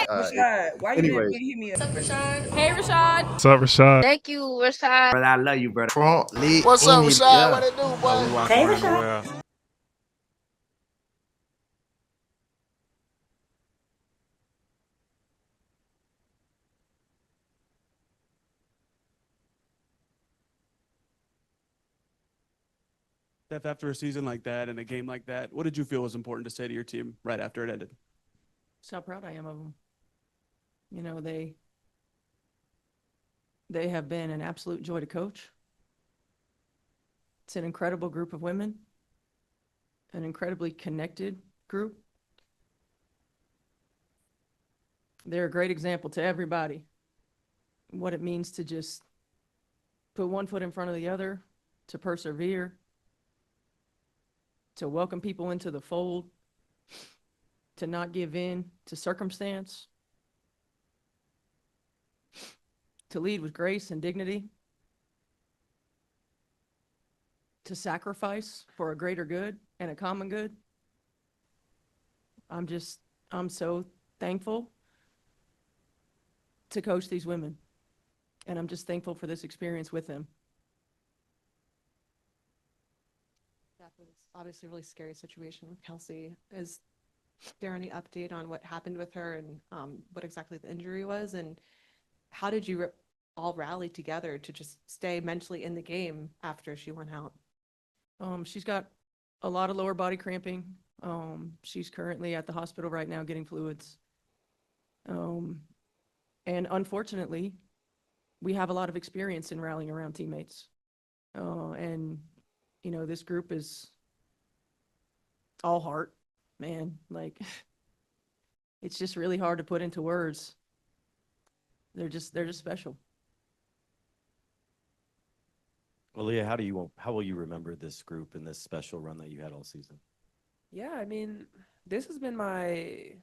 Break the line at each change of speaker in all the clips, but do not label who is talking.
Rashad, why you
Anyways,
didn't hit me up?
What's up, Rashad?
Hey, Rashad.
What's up, Rashad?
Thank you, Rashad.
brother, I love you, brother.
What's up, Rashad? What it do, boy?
We walk
Hey,
around the
Rashad.
world.
Steph, after a season like that and a game like that, what did you feel was important to say to your team right after it ended?
Just how proud I am of them. You know, they have been an absolute joy to coach. It's an incredible group of women, an incredibly connected group. They're a great example to everybody what it means to just put one foot in front of the other, to persevere, to welcome people into the fold, to not give in to circumstance, to lead with grace and dignity, to sacrifice for a greater good and a common good. I'm so thankful to coach these women, and I'm just thankful for this experience with them.
That was obviously a really scary situation with Kelsey. Is there any update on what happened with her and what exactly the injury was? And how did you all rally together to just stay mentally in the game after she went out?
She's got a lot of lower body cramping. She's currently at the hospital right now getting fluids. And unfortunately, we have a lot of experience in rallying around teammates. And, you know, this group is all heart, man. Like, it's just really hard to put into words. They're just special.
Aliyah, how will you remember this group and this special run that you had all season?
Yeah, I mean, this has been my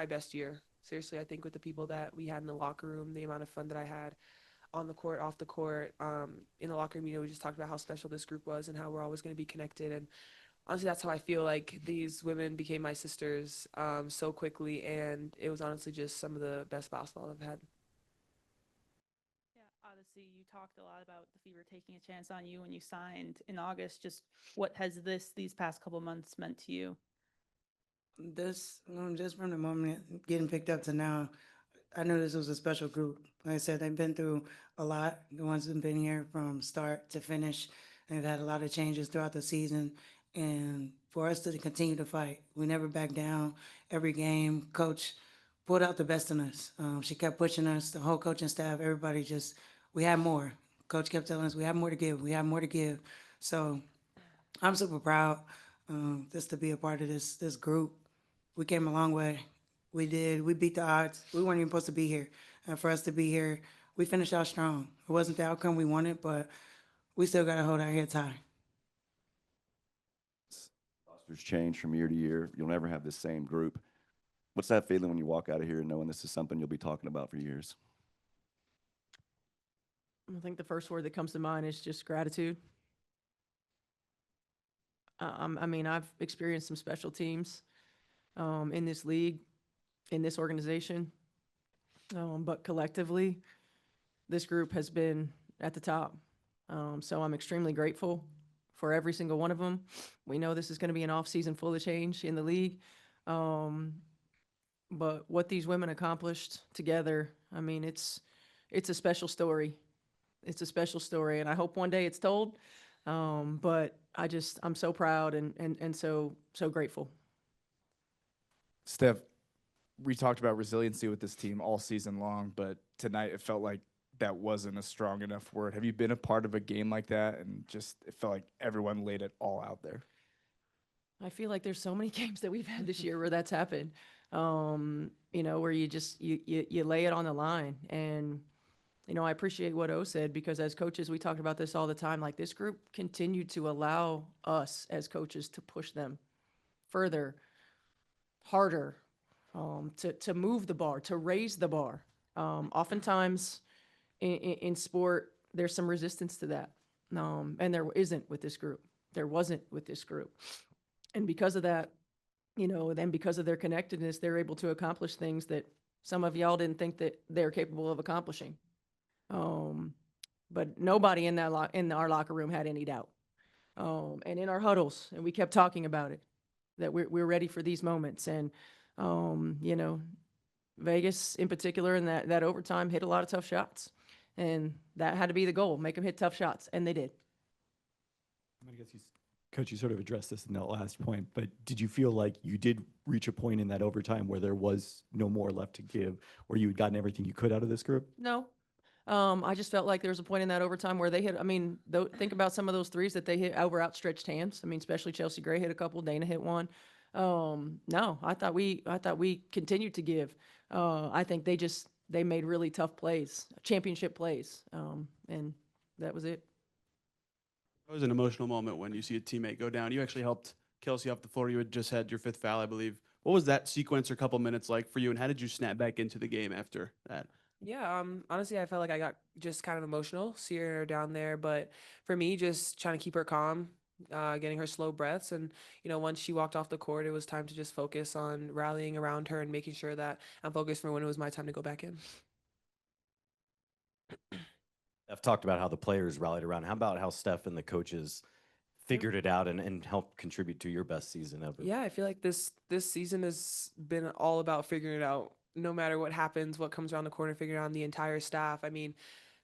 best year. Seriously, I think with the people that we had in the locker room, the amount of fun that I had on the court, off the court, in the locker room, you know, we just talked about how special this group was and how we're always going to be connected. And honestly, that's how I feel like these women became my sisters so quickly. And it was honestly just some of the best basketball I've had.
Odyssey, you talked a lot about the Fever taking a chance on you when you signed in August. Just what has these past couple months meant to you?
This, just from the moment getting picked up to now, I knew this was a special group. Like I said, they've been through a lot. The ones who've been here from start to finish, they've had a lot of changes throughout the season. And for us to continue to fight, we never back down. Every game, coach pulled out the best in us. She kept pushing us, the whole coaching staff, everybody just, we had more. Coach kept telling us, we have more to give, we have more to give. So I'm super proud just to be a part of this group. We came a long way. We beat the odds. We weren't even supposed to be here. And for us to be here, we finished out strong. It wasn't the outcome we wanted, but we still got to hold our heads high.
Rosters change from year to year. You'll never have the same group. What's that feeling when you walk out of here knowing this is something you'll be talking about for years?
I think the first word that comes to mind is just gratitude. I mean, I've experienced some special teams in this league, in this organization, but collectively, this group has been at the top. So I'm extremely grateful for every single one of them. We know this is going to be an off-season full of change in the league, but what these women accomplished together, I mean, it's a special story. It's a special story, and I hope one day it's told. But I'm so proud and so grateful.
Steph, we talked about resiliency with this team all season long, but tonight it felt like that wasn't a strong enough word. Have you been a part of a game like that and just it felt like everyone laid it all out there?
I feel like there's so many games that we've had this year where that's happened, you know, where you just you lay it on the line. And you know, I appreciate what O said, because as coaches, we talk about this all the time. Like, this group continued to allow us as coaches to push them further, harder, to move the bar, to raise the bar. Oftentimes in sport, there's some resistance to that. And there isn't with this group. There wasn't with this group. And because of that, you know, then because of their connectedness, they're able to accomplish things that some of y'all didn't think that they're capable of accomplishing. But nobody in in our locker room had any doubt. And in our huddles, and we kept talking about it, that we're ready for these moments. And, you know, Vegas in particular in that overtime hit a lot of tough shots. And that had to be the goal, make them hit tough shots. And they did.
I guess Coach, you sort of addressed this in that last point, but did you feel like you did reach a point in that overtime where there was no more left to give, where you had gotten everything you could out of this group?
No. I just felt like there was a point in that overtime where they hit, I mean, think about some of those threes that they hit over outstretched hands. I mean, especially Chelsea Gray hit a couple, Dana hit one. No, I thought we continued to give. I think they made really tough plays, championship plays. And that was it.
It was an emotional moment when you see a teammate go down. You actually helped Kelsey off the floor. You had just had your 5th foul, I believe. What was that sequence or couple minutes like for you, and how did you snap back into the game after that?
Yeah, honestly, I felt like I got just kind of emotional seeing her down there. But for me, just trying to keep her calm, getting her slow breaths. And, you know, once she walked off the court, it was time to just focus on rallying around her and making sure that I'm focused for when it was my time to go back in.
I've talked about how the players rallied around. How about how Steph and the coaches figured it out and helped contribute to your best season ever?
Yeah, I feel like this season has been all about figuring it out. No matter what happens, what comes around the corner, figuring out the entire staff. I mean,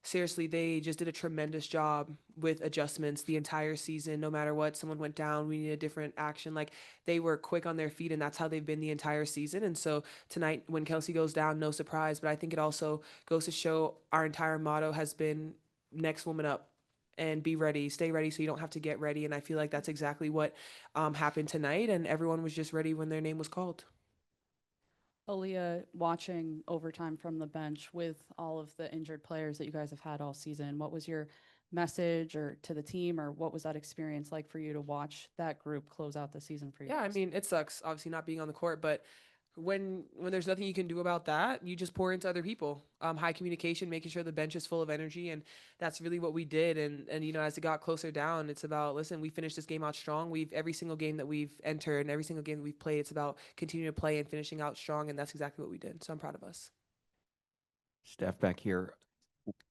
seriously, they just did a tremendous job with adjustments the entire season. No matter what, someone went down, we need a different action. Like, they were quick on their feet, and that's how they've been the entire season. And so tonight, when Kelsey goes down, no surprise. But I think it also goes to show our entire motto has been next woman up. And be ready, stay ready so you don't have to get ready. And I feel like that's exactly what happened tonight. And everyone was just ready when their name was called.
Aliyah, watching overtime from the bench with all of the injured players that you guys have had all season, what was your message or to the team, or what was that experience like for you to watch that group close out the season for you?
Yeah, I mean, it sucks, obviously, not being on the court, but when there's nothing you can do about that, you just pour into other people. High communication, making sure the bench is full of energy, and that's really what we did. And you know, as it got closer down, it's about, listen, we finished this game out strong. Every single game that we've entered and every single game that we've played, it's about continuing to play and finishing out strong, and that's exactly what we did. So I'm proud of us.
Steph, back here,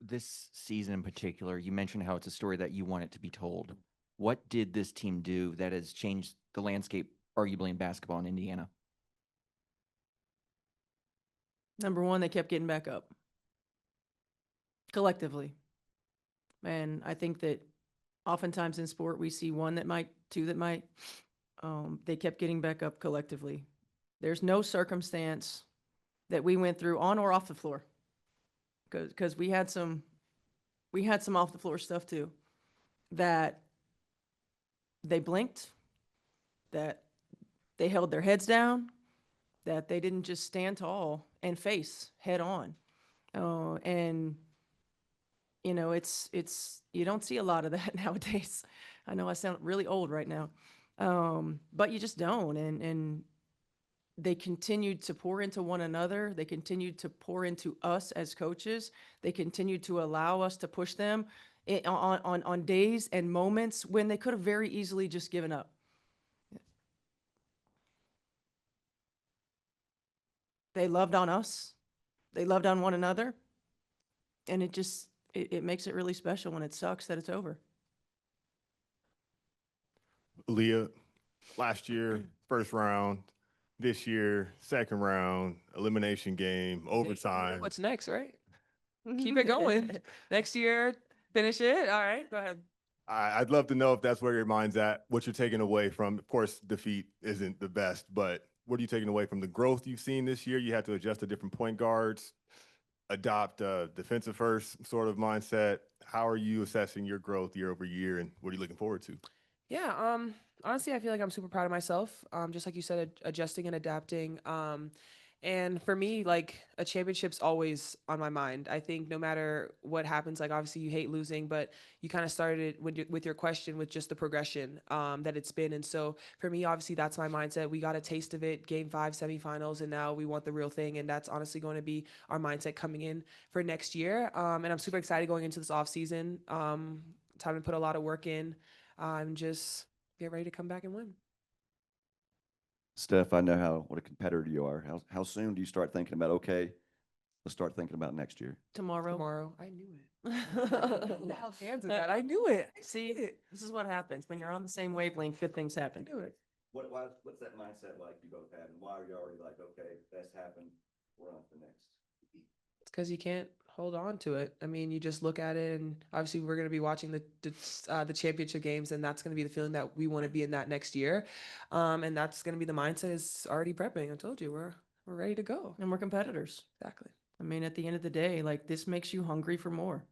this season in particular, you mentioned how it's a story that you want it to be told. What did this team do that has changed the landscape, arguably, in basketball in Indiana?
Number one, they kept getting back up collectively. And I think that oftentimes in sport, we see one that might, two that might. They kept getting back up collectively. There's no circumstance that we went through on or off the floor, because we had some off the floor stuff too, that they blinked, that they held their heads down, that they didn't just stand tall and face head on. And, you know, it's you don't see a lot of that nowadays. I know I sound really old right now, but you just don't. And they continued to pour into one another. They continued to pour into us as coaches. They continued to allow us to push them on days and moments when they could have very easily just given up. They loved on us. They loved on one another. And it makes it really special when it sucks that it's over.
Aliyah, last year, first round. This year, second round, elimination game, overtime.
What's next, right? Keep it going. Next year, finish it. All right, go ahead.
I'd love to know if that's where your mind's at, what you're taking away from. Of course, defeat isn't the best, but what are you taking away from the growth you've seen this year? You had to adjust to different point guards, adopt a defensive first sort of mindset. How are you assessing your growth year over year, and what are you looking forward to?
Yeah, honestly, I feel like I'm super proud of myself. Just like you said, adjusting and adapting. And for me, like, a championship's always on my mind. I think no matter what happens, like, obviously you hate losing, but you kind of started with your question with just the progression that it's been. And so for me, obviously that's my mindset. We got a taste of it, game 5 semifinals, and now we want the real thing. And that's honestly going to be our mindset coming in for next year. And I'm super excited going into this off season. Time to put a lot of work in. Just get ready to come back and win.
Steph, I know what a competitor you are. How soon do you start thinking about, okay, let's start thinking about next year?
Tomorrow.
Tomorrow. I knew it. The hell hands of that. I knew it. I
See,
it.
this is what happens when you're on the same wavelength. Good things happen.
I knew it.
What's that mindset like you both have, and why are you already like, okay, that's happened, we're on to the next?
It's because you can't hold on to it. I mean, you just look at it, and obviously we're going to be watching the championship games, and that's going to be the feeling that we want to be in that next year, and that's going to be the mindset. Is already prepping. I told you we're ready to go.
And we're competitors.
Exactly.
I mean, at the end of the day, like this makes you hungry for more.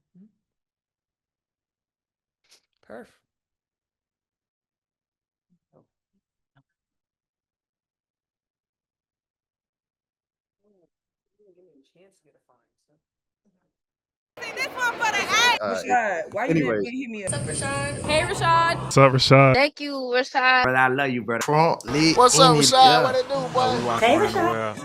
Perf.
Why you didn't hit me up?
Hey, Rashad.
What's up, Rashad?
Thank you, Rashad.
Brother, I love you, brother.
What's up, Rashad? What it do, boy?
Hey, Rashad.